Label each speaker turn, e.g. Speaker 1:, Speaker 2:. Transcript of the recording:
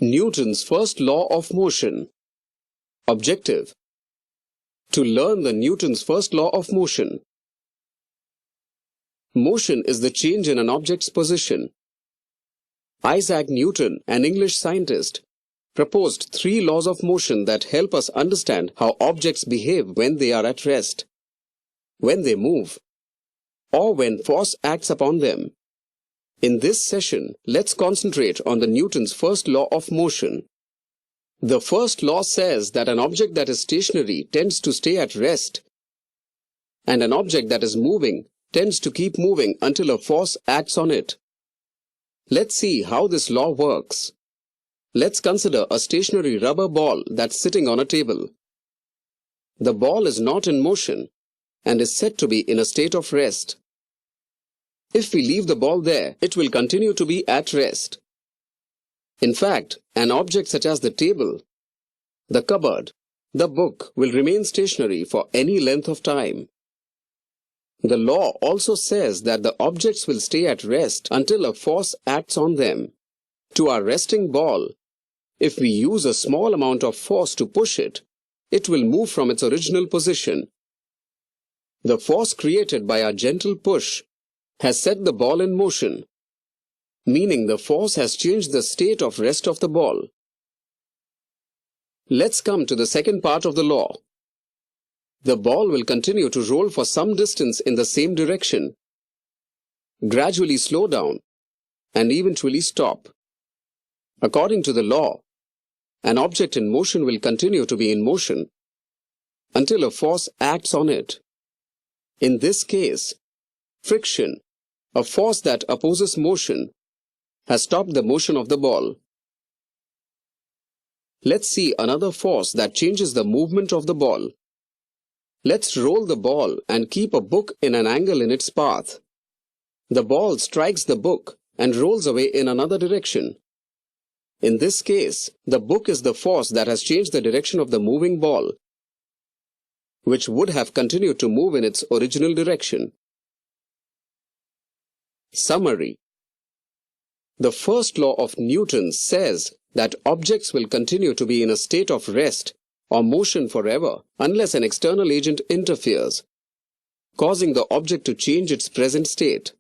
Speaker 1: Newton's first law of motion. Objective: to learn the Newton's first law of motion. Motion is the change in an object's position. Isaac Newton, an English scientist, proposed 3 laws of motion that help us understand how objects behave when they are at rest, when they move, or when force acts upon them. In this session, let's concentrate on the Newton's first law of motion. The first law says that an object that is stationary tends to stay at rest, and an object that is moving tends to keep moving until a force acts on it. Let's see how this law works. Let's consider a stationary rubber ball that's sitting on a table. The ball is not in motion and is said to be in a state of rest. If we leave the ball there, it will continue to be at rest. In fact, an object such as the table, the cupboard, the book will remain stationary for any length of time. The law also says that the objects will stay at rest until a force acts on them. To our resting ball, if we use a small amount of force to push it, it will move from its original position. The force created by our gentle push has set the ball in motion, meaning the force has changed the state of rest of the ball. Let's come to the second part of the law. The ball will continue to roll for some distance in the same direction, gradually slow down, and eventually stop. According to the law, an object in motion will continue to be in motion until a force acts on it. In this case, friction, a force that opposes motion, has stopped the motion of the ball. Let's see another force that changes the movement of the ball. Let's roll the ball and keep a book in an angle in its path. The ball strikes the book and rolls away in another direction. In this case, the book is the force that has changed the direction of the moving ball, which would have continued to move in its original direction. Summary: the first law of Newton says that objects will continue to be in a state of rest or motion forever unless an external agent interferes, causing the object to change its present state.